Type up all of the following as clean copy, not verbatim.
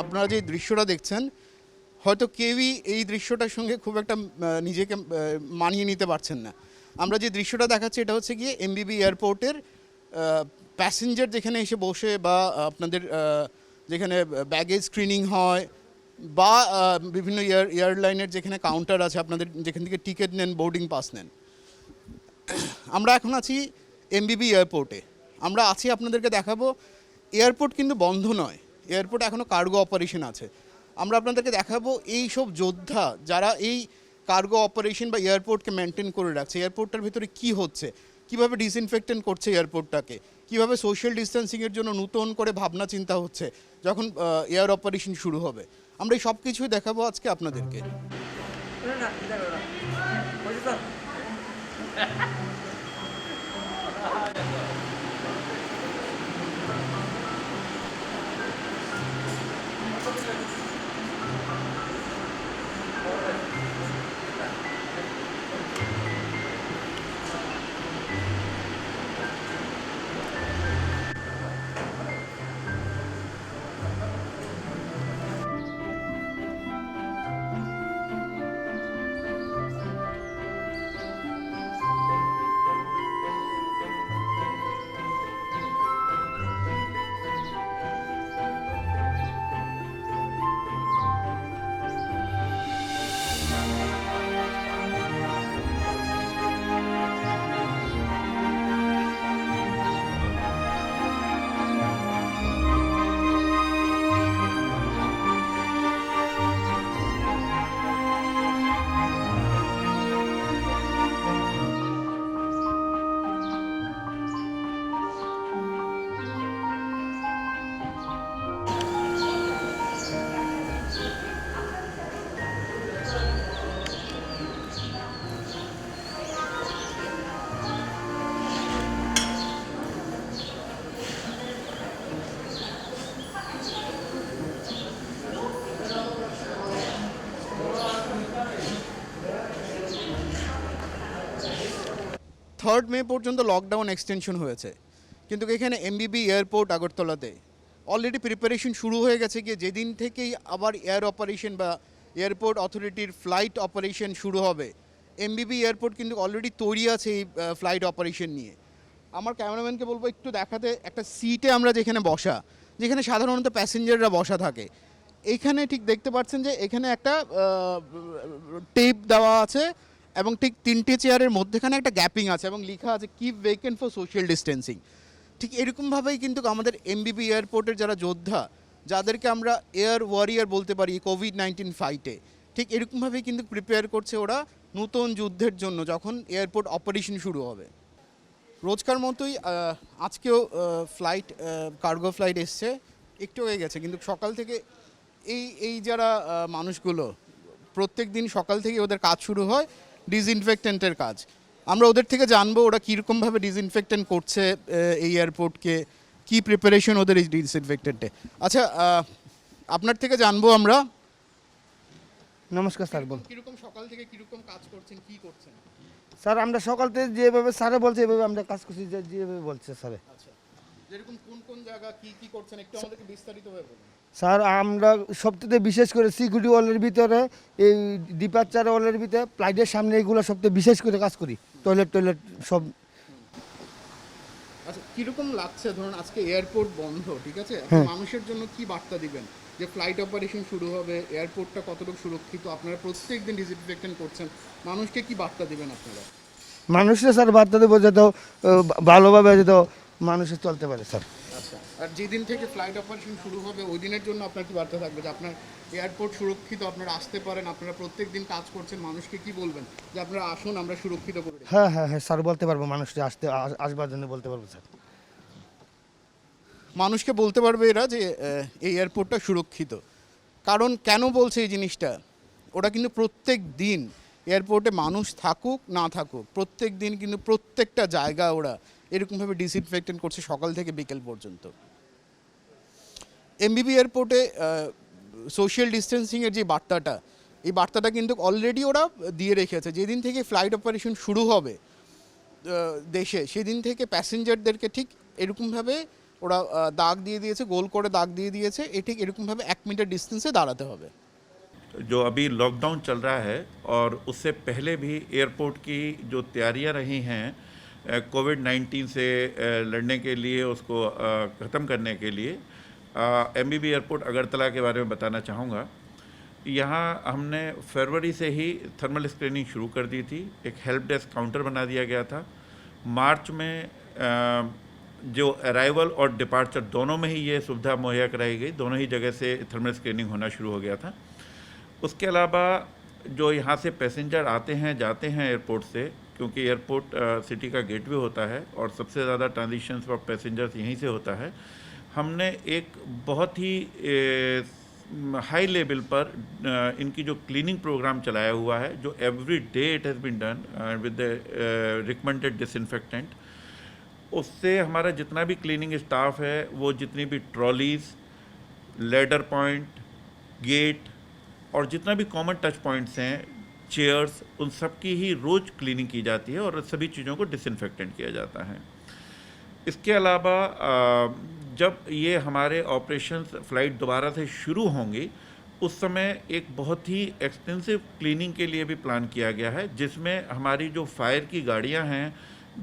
আপনারা যে দৃশ্যটা দেখছেন হয়তো কেউই এই দৃশ্যটার সঙ্গে খুব একটা নিজেকে মানিয়ে নিতে পারছেন না। আমরা যে দৃশ্যটা দেখাচ্ছি এটা হচ্ছে গিয়ে এমবিবি এয়ারপোর্টের প্যাসেঞ্জার যেখানে এসে বসে বা আপনাদের যেখানে ব্যাগেজ স্ক্রিনিং হয় বা বিভিন্ন এয়ারলাইনের যেখানে কাউন্টার আছে আপনাদের যেখান থেকে টিকিট নেন, বোর্ডিং পাস নেন। আমরা এখন আছি এমবিবি এয়ারপোর্টে। আমরা আছি আপনাদেরকে দেখাবো। এয়ারপোর্ট কিন্তু বন্ধ নয়, এয়ারপোর্ট এখনও কার্গো অপারেশন আছে। আমরা আপনাদেরকে দেখাবো এই সব যোদ্ধা যারা এই কার্গো অপারেশন বা এয়ারপোর্টকে মেনটেন করে রাখছে, এয়ারপোর্টটার ভিতরে কি হচ্ছে, কিভাবে ডিসইনফেক্টেন্ট করছে এয়ারপোর্টটাকে, কিভাবে সোশ্যাল ডিস্টেন্সিংয়ের জন্য নতুন করে ভাবনা চিন্তা হচ্ছে যখন এয়ার অপারেশন শুরু হবে। আমরা এই সব কিছুই দেখাবো আজকে আপনাদেরকে। থার্ড মে পর্যন্ত লকডাউন এক্সটেনশন হয়েছে, কিন্তু এখানে এমবিবি এয়ারপোর্ট আগরতলাতে অলরেডি প্রিপারেশন শুরু হয়ে গেছে গিয়ে যেদিন থেকেই আবার এয়ার অপারেশন বা এয়ারপোর্ট অথরিটির ফ্লাইট অপারেশন শুরু হবে। এমবিবি এয়ারপোর্ট কিন্তু অলরেডি তৈরি আছে এই ফ্লাইট অপারেশন নিয়ে। আমার ক্যামেরাম্যানকে বলবো একটু দেখাতে, একটা সিটে আমরা যেখানে বসা, যেখানে সাধারণত প্যাসেঞ্জাররা বসা থাকে, এইখানে ঠিক দেখতে পাচ্ছেন যে এখানে একটা টেপ দেওয়া আছে এবং ঠিক তিনটে চেয়ারের মধ্যেখানে একটা গ্যাপিং আছে এবং লেখা আছে keep vacant for social distancing. ঠিক এরকমভাবেই কিন্তু আমাদের এমবিবি এয়ারপোর্টের যারা যোদ্ধা, যাদেরকে আমরা এয়ার ওয়ারিয়ার বলতে পারি কোভিড-19 ফাইটে, ঠিক এরকমভাবেই কিন্তু প্রিপেয়ার করছে ওরা নতুন যুদ্ধের জন্য যখন এয়ারপোর্ট অপারেশন শুরু হবে। রোজকার মতোই আজকেও ফ্লাইট, কার্গো ফ্লাইট এসছে, একটু হয়ে গেছে, কিন্তু সকাল থেকে এই যারা মানুষগুলো প্রত্যেক দিন সকাল থেকে ওদের কাজ শুরু হয় ডিসইনফেক্টেন্টের কাজ। আমরা ওদের থেকে জানবো ওরা কীরকমভাবে ডিসইনফেক্টেন্ট করছে এই এয়ারপোর্টকে, কি প্রিপারেশন ওদের এই ডিসইনফেক্টেন্টে। আচ্ছা, আপনার থেকে জানবো আমরা। নমস্কার স্যার, বল। কীরকম সকাল থেকে কীরকম কাজ করছেন, কি করছেন? স্যার আমরা সকাল থেকে যেভাবে স্যারে বলছে এভাবে আমরা কাজ করছি, যেভাবে বলছে স্যারে। আচ্ছা, যেরকম কোন কোন জায়গা কি করছেন একটু আমাদেরকে বিস্তারিতভাবে বলুন। স্যার আমরা সবথেকে বিশেষ করে সিকিউরিটি ওয়ালের ভিতরে, এই ডিপার্চার ওয়ালের ভিতরে, ফ্লাইটের সামনে এগুলো সবথেকে বিশেষ করে কাজ করি। টয়লেট সব। আচ্ছা, কীরকম লাগছে ধরুন আজকে এয়ারপোর্ট বন্ধ, ঠিক আছে, মানুষের জন্য কি বার্তা দিবেন যে ফ্লাইট অপারেশন শুরু হবে, এয়ারপোর্টটা কতটুকু সুরক্ষিত, আপনারা প্রত্যেক দিন ডিসইনফেক্টেন্ট করছেন, মানুষকে কি বার্তা দিবেন আপনারা? মানুষের স্যার বার্তা দেবো যাতে ভালোভাবে যাতে মানুষের চলতে পারে স্যার। আচ্ছা, আর যেদিন থেকে ফ্লাইট অপারেশন শুরু হবে ওই দিনের জন্য আপনার কি বার্তা থাকবে যে আপনার এয়ারপোর্ট সুরক্ষিত, আপনারা আসতে পারেন, আপনারা প্রত্যেক দিন কাজ করছেন, মানুষকে কি বলবেন যে আপনারা আসুন আমরা সুরক্ষিত করে দিই? হ্যাঁ হ্যাঁ হ্যাঁ স্যার, বলতে পারবো, মানুষকে আসবার জন্য বলতে পারবো স্যার। মানুষকে বলতে পারবে এরা যে এই এয়ারপোর্টটা সুরক্ষিত। কারণ কেন বলছে এই জিনিসটা, ওরা কিন্তু প্রত্যেক দিন এয়ারপোর্টে মানুষ থাকুক না থাকুক প্রত্যেক দিন কিন্তু প্রত্যেকটা জায়গা ওরা এরকমভাবে ডিসইনফেক্টেন্ট করছে সকাল থেকে বিকেল পর্যন্ত। এমবিবি এয়ারপোর্টে সোশ্যাল ডিস্টেন্সিংয়ের যে বার্তাটা, এই বার্তাটা কিন্তু অলরেডি ওরা দিয়ে রেখেছে। যেদিন থেকে ফ্লাইট অপারেশন শুরু হবে দেশে, সেদিন থেকে প্যাসেঞ্জারদেরকে ঠিক এরকমভাবে ওরা দাগ দিয়ে দিয়েছে, গোল করে দাগ দিয়ে দিয়েছে, এ ঠিক এরকমভাবে 1 মিটার ডিস্টেন্সে দাঁড়াতে হবে। जो अभी लॉकडाउन चल रहा है और उससे पहले भी एयरपोर्ट की जो तैयारियां रही हैं कोविड-19 से लड़ने के लिए, उसको ख़त्म करने के लिए, एमबीबी एयरपोर्ट अगरतला के बारे में बताना चाहूँगा। यहाँ हमने फरवरी से ही थर्मल स्क्रीनिंग शुरू कर दी थी। एक हेल्प डेस्क काउंटर बना दिया गया था। मार्च में जो अराइवल और डिपार्चर दोनों में ही ये सुविधा मुहैया कराई गई, दोनों ही जगह से थर्मल स्क्रीनिंग होना शुरू हो गया था। उसके अलावा जो यहाँ से पैसेंजर आते हैं जाते हैं एयरपोर्ट से, क्योंकि एयरपोर्ट सिटी का गेटवे होता है और सबसे ज़्यादा ट्रांजिशंस ऑफ पैसेंजर्स यहीं से होता है, हमने एक बहुत ही हाई लेवल पर इनकी जो क्लीनिंग प्रोग्राम चलाया हुआ है, जो every day it has been done with the recommended disinfectant. उससे हमारा जितना भी क्लीनिंग स्टाफ है, वो जितनी भी ट्रॉलीज़, लेडर पॉइंट, गेट और जितना भी कॉमन टच पॉइंट्स हैं, चेयर्स, उन सब की ही रोज़ क्लीनिंग की जाती है और सभी चीज़ों को डिसइंफेक्टेंट किया जाता है। इसके अलावा जब ये हमारे ऑपरेशंस फ़्लाइट दोबारा से शुरू होंगी, उस समय एक बहुत ही एक्सटेंसिव क्लीनिंग के लिए भी प्लान किया गया है, जिसमें हमारी जो फायर की गाड़ियां हैं,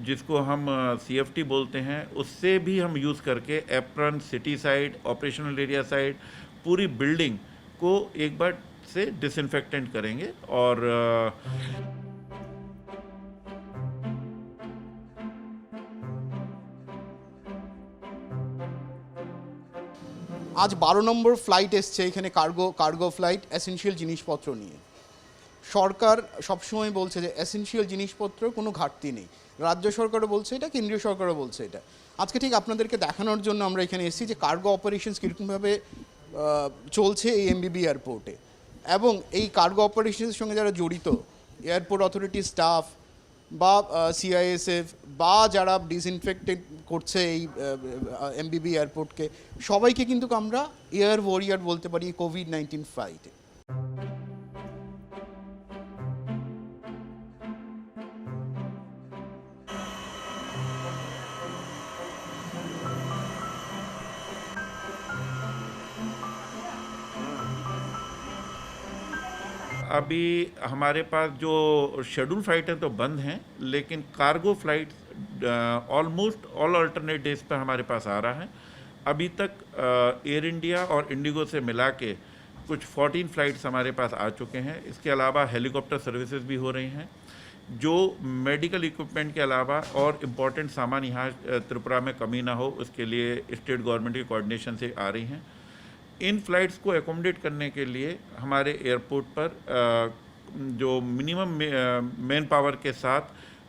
जिसको हम CFT बोलते हैं, उससे भी हम यूज़ करके apron, city side, operational area side, पूरी बिल्डिंग को एक बार से डिसइंफेक्टेंट करेंगे। और আজ 12 নম্বর ফ্লাইট এসছে এখানে, কার্গো ফ্লাইট এসেনশিয়াল জিনিসপত্র নিয়ে। সরকার সবসময় বলছে যে এসেনশিয়াল জিনিসপত্র কোনো ঘাটতি নেই, রাজ্য সরকারও বলছে এটা, কেন্দ্রীয় সরকারও বলছে এটা। আজকে ঠিক আপনাদেরকে দেখানোর জন্য আমরা এখানে এসেছি যে কার্গো অপারেশনস কীরকমভাবে চলছে এই এমবিবি এয়ারপোর্টে, এবং এই কার্গো অপারেশনের সঙ্গে যারা জড়িত, এয়ারপোর্ট অথরিটি স্টাফ বা CISF বা যারা ডিসইনফেক্টেড করছে এই এমবিবি এয়ারপোর্টকে, সবাইকে কিন্তু আমরা এয়ার ওয়ারিয়ার বলতে পারি কোভিড-19 ফাইটে। अभी हमारे पास जो शेड्यूल फ़्लाइट हैं तो बंद हैं, लेकिन cargo flight almost all alternate days पर हमारे पास आ रहा है। अभी तक एयर इंडिया और इंडिगो से मिला के कुछ 14 फ़्लाइट्स हमारे पास आ चुके हैं। इसके अलावा हेलीकॉप्टर सर्विसेज भी हो रही हैं। जो मेडिकल इक्विपमेंट के अलावा और इम्पॉर्टेंट सामान यहाँ त्रिपुरा में कमी ना हो, उसके लिए स्टेट गवर्नमेंट की कोऑर्डिनेशन से आ रही हैं। इन फ्लाइट्स को एकोमोडेट करने के लिए हमारे एयरपोर्ट पर जो मिनिमम मैन पावर के साथ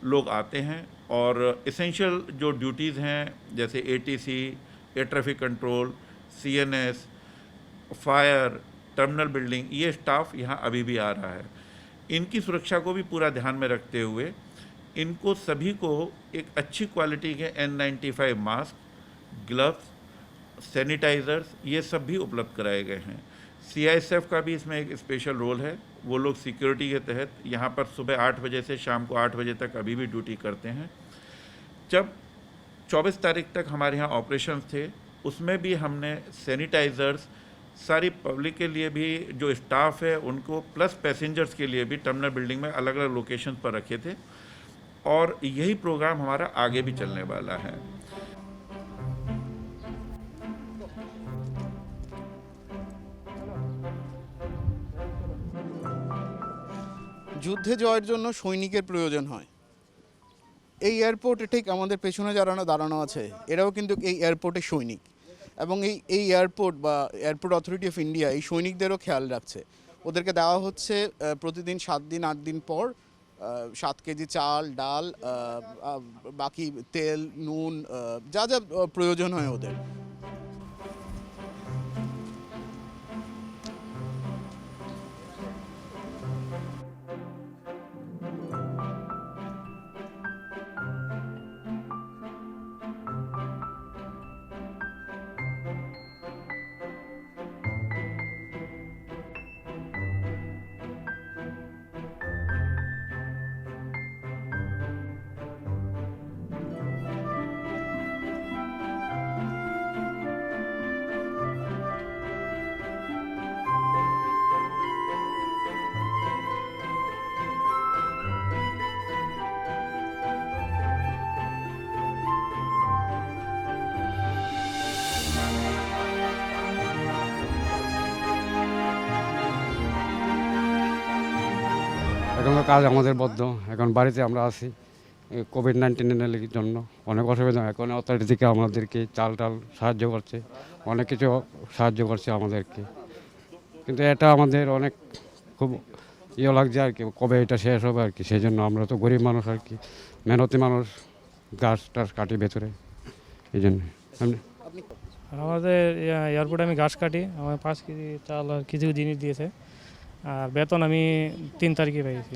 लोग आते हैं, और एसेंशियल जो ड्यूटीज़ हैं जैसे ATC, air traffic control, CNS, fire, terminal building, ये स्टाफ यहाँ अभी भी आ रहा है। इनकी सुरक्षा को भी पूरा ध्यान में रखते हुए इनको सभी को एक अच्छी क्वालिटी के N95 मास्क, ग्लव्स, सैनिटाइज़र्स, ये सब भी उपलब्ध कराए गए हैं। CISF का भी इसमें एक स्पेशल रोल है। वो लोग सिक्योरिटी के तहत यहाँ पर सुबह 8 बजे से शाम को 8 बजे तक अभी भी ड्यूटी करते हैं। जब 24 तारीख तक हमारे यहाँ ऑपरेशंस थे, उसमें भी हमने सैनिटाइज़र्स सारी पब्लिक के लिए भी, जो स्टाफ है उनको, प्लस पैसेंजर्स के लिए भी टर्मिनल बिल्डिंग में अलग अलग लोकेशन पर रखे थे, और यही प्रोग्राम हमारा आगे भी चलने वाला है। যুদ্ধে জয়ের জন্য সৈনিকের প্রয়োজন হয়। এই এয়ারপোর্টে ঠিক আমাদের পেছনে যারা দাঁড়ানো আছে, এরাও কিন্তু এই এয়ারপোর্টের সৈনিক, এবং এই এয়ারপোর্ট বা এয়ারপোর্ট অথরিটি অফ ইন্ডিয়া এই সৈনিকদেরও খেয়াল রাখছে। ওদেরকে দেওয়া হচ্ছে প্রতিদিন 7 দিন 8 দিন পর 7 কেজি চাল, ডাল, বাকি তেল, নুন, যা যা প্রয়োজন হয় ওদের। এখনও কাজ আমাদের বদ্ধ, এখন বাড়িতে আমরা আছি কোভিড-19 জন্য অনেক অসুবিধা। এখন অথরিটি থেকে আমাদেরকে চাল সাহায্য করছে, অনেক কিছু সাহায্য করছে আমাদেরকে, কিন্তু এটা আমাদের অনেক খুব লাগছে আর কি, কবে এটা শেষ হবে আর কি। সেই জন্য আমরা তো গরিব মানুষ আর কি, মেহনতি মানুষ, গাছ টাছ কাটি ভেতরে, এই জন্য আমাদের এয়ারপোর্টে আমি ঘাস কাটি, আমার 5 কেজি চাল আর কিছু জিনিস দিয়েছে। আর বেতন আমি 3 তারিখে পেয়েছি।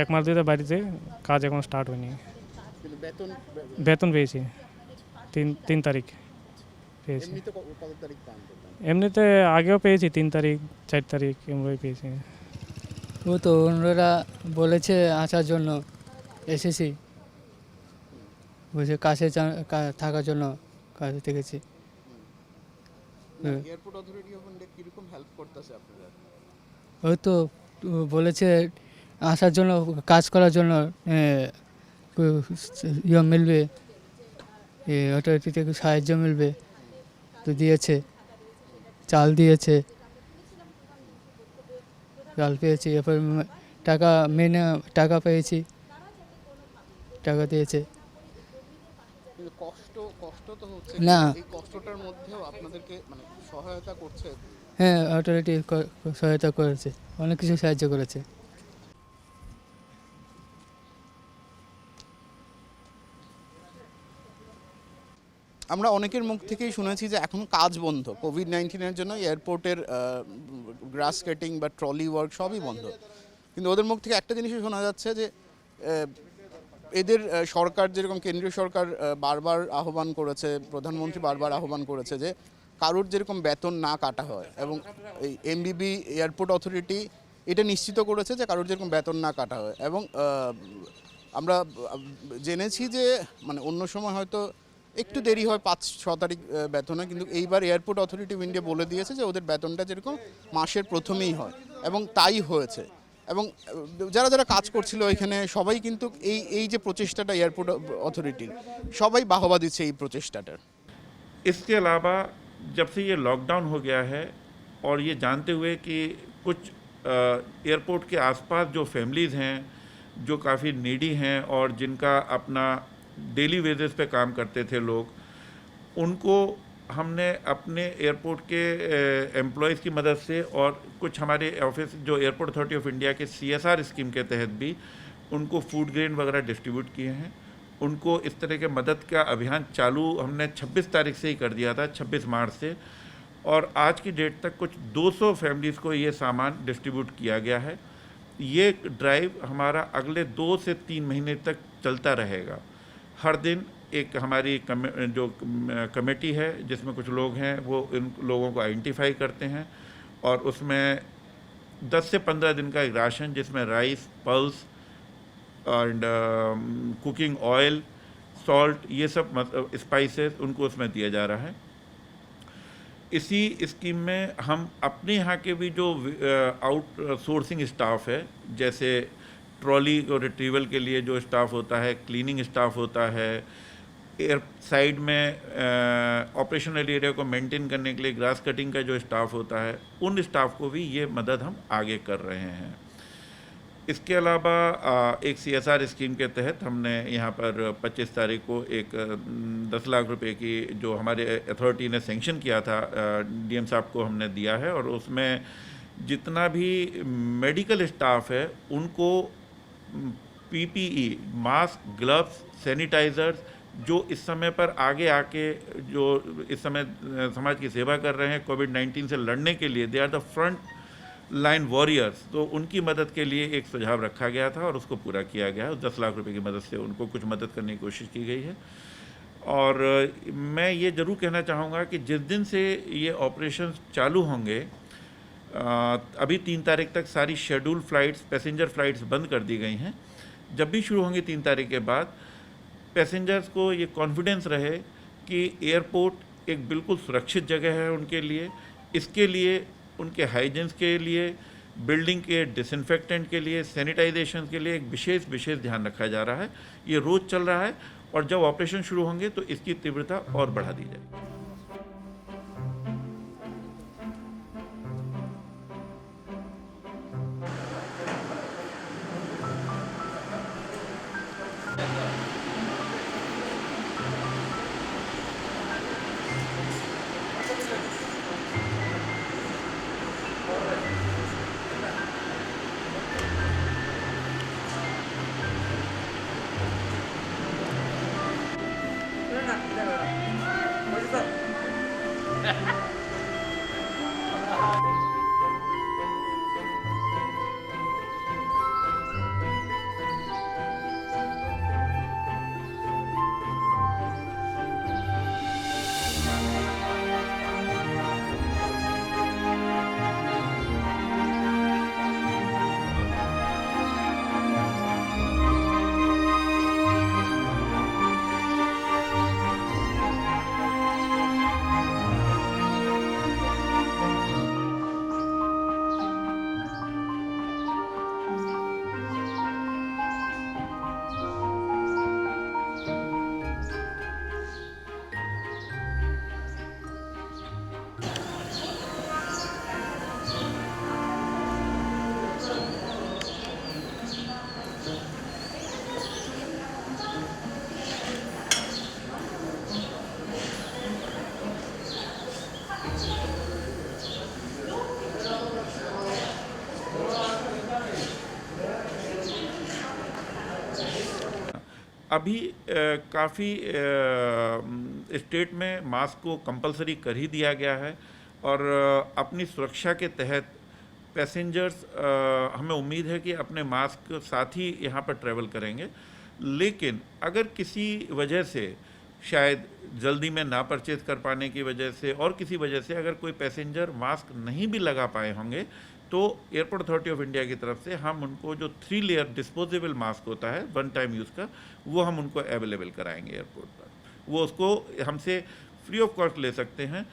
1 মাস ধরে বাড়িতে কাজ এখন স্টার্ট হয়নি। বেতন পেয়েছি 3 তারিখ পেয়েছি। এমনিতে আগেও পেয়েছি 3 তারিখ 4 তারিখ এমনি পেয়েছি। ও তো ওনারা বলেছে আসার জন্য, এসেছি, বলছে কাছে থাকার জন্য কাছে থেকেছি। এয়ারপোর্ট অথরিটি কিরকম হেল্প করতেছে আপনাদের? ওই তো বলেছে আসার জন্য, কাজ করার জন্য মিলবে, অথরিটি থেকে সাহায্য মিলবে, তো দিয়েছে, চাল দিয়েছে, চাল পেয়েছি, এরপর টাকা টাকা পেয়েছি, টাকা দিয়েছে। কষ্ট তো হচ্ছে না, এই কষ্টটার মধ্যেও আপনাদেরকে মানে সহায়তা করছে। হ্যাঁ, অথরিটি সহায়তা করেছে, অনেক কিছু সাহায্য করেছে। আমরা অনেকের মুখ থেকেই শুনেছি যে এখন কাজ বন্ধ কোভিড-19 জন্য, এয়ারপোর্টের গ্রাস কাটিং বা ট্রলি ওয়ার্ক সবই বন্ধ, কিন্তু ওদের মুখ থেকে একটা জিনিসই শোনা যাচ্ছে যে এদের সরকার, যেরকম কেন্দ্রীয় সরকার বারবার আহ্বান করেছে, প্রধানমন্ত্রী বারবার আহ্বান করেছে যে কারোর যেরকম বেতন না কাটা হয়, এবং এই এমবিবি এয়ারপোর্ট অথরিটি এটা নিশ্চিত করেছে যে কারোর যেরকম বেতন না কাটা হয়। এবং আমরা জেনেছি যে মানে অন্য সময় হয়তো একটু দেরি হয় 5-6 তারিখ বেতনে, কিন্তু এইবার এয়ারপোর্ট অথরিটি অফ ইন্ডিয়া বলে দিয়েছে যে ওদের বেতনটা যেরকম মাসের প্রথমেই হয়, এবং তাই হয়েছে। এবং যারা যারা কাজ করছিল এখানে সবাই কিন্তু এই যে প্রচেষ্টাটা এয়ারপোর্ট অথরিটির, সবাই বাহবা দিচ্ছে এই প্রচেষ্টাটার। इसके अलावा जब से ये लॉकडाउन हो गया है और ये जानते हुए कि कुछ एयरपोर्ट के आसपास जो फैमिलीज़ हैं जो काफ़ी नीडी हैं और जिनका अपना डेली वेजेस पे काम करते थे लोग, उनको हमने अपने एयरपोर्ट के एम्प्लॉयज़ की मदद से और कुछ हमारे ऑफिस जो एयरपोर्ट अथॉरिटी ऑफ इंडिया के CSR स्कीम के तहत भी उनको फूड ग्रेन वगैरह डिस्ट्रीब्यूट किए हैं। उनको इस तरह के मदद का अभियान चालू हमने 26 तारीख से ही कर दिया था, 26 मार्च से, और आज की डेट तक कुछ 200 फैमिलीज़ को ये सामान डिस्ट्रीब्यूट किया गया है। ये ड्राइव हमारा अगले 2 से 3 महीने तक चलता रहेगा। हर दिन एक हमारी जो कमेटी है जिसमें कुछ लोग हैं वो इन लोगों को आइडेंटिफाई करते हैं, और उसमें 10 से 15 दिन का एक राशन जिसमें rice, pulse and cooking oil, salt, ये सब स्पाइसेस उनको उसमें दिया जा रहा है। इसी स्कीम में हम अपने यहाँ के भी जो आउटसोर्सिंग स्टाफ है, जैसे ट्रॉली को रिट्रीवल के लिए जो स्टाफ होता है, क्लीनिंग स्टाफ होता है, एयर साइड में ऑपरेशनल एरिया को मेंटेन करने के लिए ग्रास कटिंग का जो स्टाफ होता है, उन स्टाफ को भी ये मदद हम आगे कर रहे हैं। इसके अलावा एक CSR स्कीम के तहत हमने यहाँ पर 25 तारीख को एक 10 लाख रुपए की जो हमारे अथॉरिटी ने सेंक्शन किया था, DM साहब को हमने दिया है, और उसमें जितना भी मेडिकल स्टाफ है उनको PPE, मास्क, ग्लव्स, सैनिटाइज़र्स, जो इस समय पर आगे आके जो इस समय समाज की सेवा कर रहे हैं कोविड-19 से लड़ने के लिए, they are the front line warriors, तो उनकी मदद के लिए एक सुझाव रखा गया था और उसको पूरा किया गया है। 10 लाख रुपए की मदद से उनको कुछ मदद करने की कोशिश की गई है। और मैं ये ज़रूर कहना चाहूँगा कि जिस दिन से ये ऑपरेशन चालू होंगे, अभी 3 तारीख तक सारी शेड्यूल फ़्लाइट्स, पैसेंजर फ़्लाइट्स बंद कर दी गई हैं। जब भी शुरू होंगी 3 तारीख के बाद, पैसेंजर्स को ये कॉन्फिडेंस रहे कि एयरपोर्ट एक बिल्कुल सुरक्षित जगह है उनके लिए। इसके लिए उनके हाइजीन्स के लिए, बिल्डिंग के डिसइंफेक्टेंट के लिए, सैनिटाइजेशन के लिए एक विशेष ध्यान रखा जा रहा है। ये रोज़ चल रहा है, और जब ऑपरेशन शुरू होंगे तो इसकी तीव्रता और बढ़ा दी जाएगी। अभी काफ़ी स्टेट में मास्क को कंपलसरी कर ही दिया गया है और अपनी सुरक्षा के तहत पैसेंजर्स हमें उम्मीद है कि अपने मास्क साथ ही यहाँ पर ट्रैवल करेंगे। लेकिन अगर किसी वजह से शायद जल्दी में ना परचेज कर पाने की वजह से और किसी वजह से अगर कोई पैसेंजर मास्क नहीं भी लगा पाए होंगे तो एयरपोर्ट अथॉरिटी ऑफ इंडिया की तरफ से हम उनको जो 3 लेयर डिस्पोजेबल मास्क होता है 1 टाइम यूज़ का, वो हम उनको अवेलेबल कराएंगे एयरपोर्ट पर। वो उसको हमसे फ्री ऑफ कॉस्ट ले सकते हैं।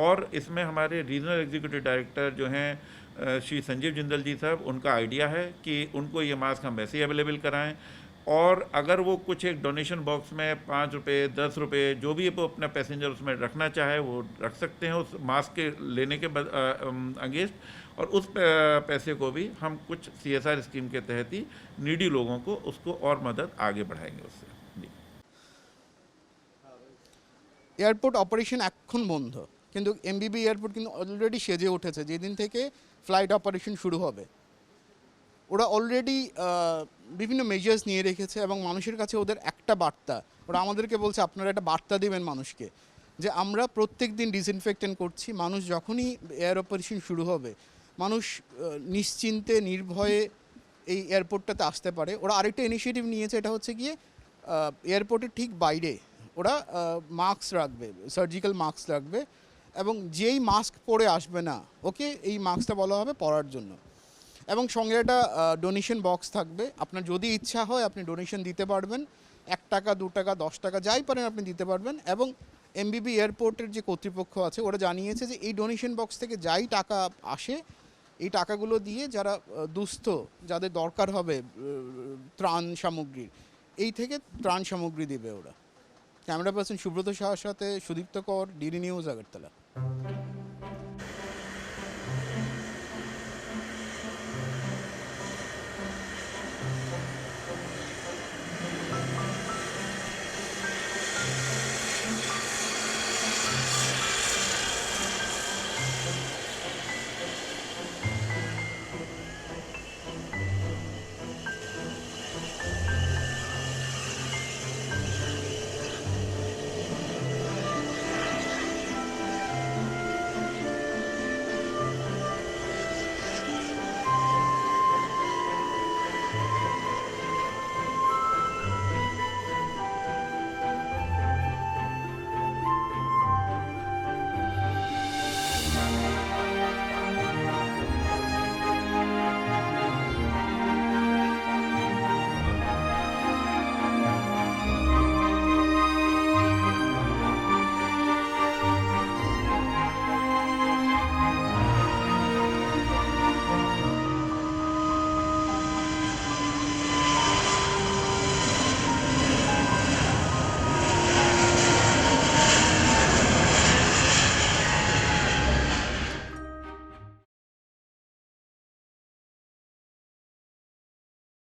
और इसमें हमारे रीजनल एग्जीक्यूटिव डायरेक्टर जो हैं श्री संजीव जिंदल जी साहब, उनका आइडिया है कि उनको ये मास्क हम वैसे ही अवेलेबल कराएं। और अगर वो कुछ एक डोनेशन बॉक्स में 5 रुपये 10 रुपये जो भी वो अपना पैसेंजर उसमें रखना चाहे वो रख सकते हैं उस मास्क के लेने के अगेंस्ट। और उस पैसे को भी हम कुछ CSR स्कीम के तहत ही नीडी लोगों को उसको और मदद आगे बढ़ाएंगे उससे। এয়ারপোর্ট অপারেশন এখন বন্ধ, কিন্তু এমবিবি এয়ারপোর্ট কিন্তু অলরেডি সেজে উঠেছে। যেদিন থেকে ফ্লাইট অপারেশন শুরু হবে ওরা অলরেডি বিভিন্ন মেজার্স নিয়ে রেখেছে এবং মানুষের কাছে ওদের একটা বার্তা, ওরা আমাদেরকে বলছে আপনারা একটা বার্তা দেবেন মানুষকে যে আমরা প্রত্যেক দিন ডিসইনফেক্টেন্ট করছি। মানুষ যখনই এয়ার অপারেশন শুরু হবে মানুষ নিশ্চিন্তে নির্ভয়ে এই এয়ারপোর্টটাতে আসতে পারে। ওরা আরেকটা ইনিশিয়েটিভ নিয়েছে, এটা হচ্ছে গিয়ে এয়ারপোর্টের ঠিক বাইরে ওরা মাস্ক রাখবে, সার্জিক্যাল মাস্ক রাখবে এবং যেই মাস্ক পরে আসবে না ওকে এই মাস্কটা বলা হবে পরার জন্য। এবং সঙ্গে একটা ডোনেশন বক্স থাকবে, আপনার যদি ইচ্ছা হয় আপনি ডোনেশন দিতে পারবেন, 1 টাকা 2 টাকা 10 টাকা যাই পারেন আপনি দিতে পারবেন। এবং এমবিবি এয়ারপোর্টের যে কর্তৃপক্ষ আছে ওরা জানিয়েছে যে এই ডোনেশন বক্স থেকে যাই টাকা আসে এই টাকাগুলো দিয়ে যারা দুস্থ, যাদের দরকার হবে ত্রাণ সামগ্রীর, এই থেকে ত্রাণ সামগ্রী দেবে ওরা। ক্যামেরা পার্সন সুব্রত সাহার সাথে সুদীপ্ত কর, ডিডি নিউজ, আগরতলা।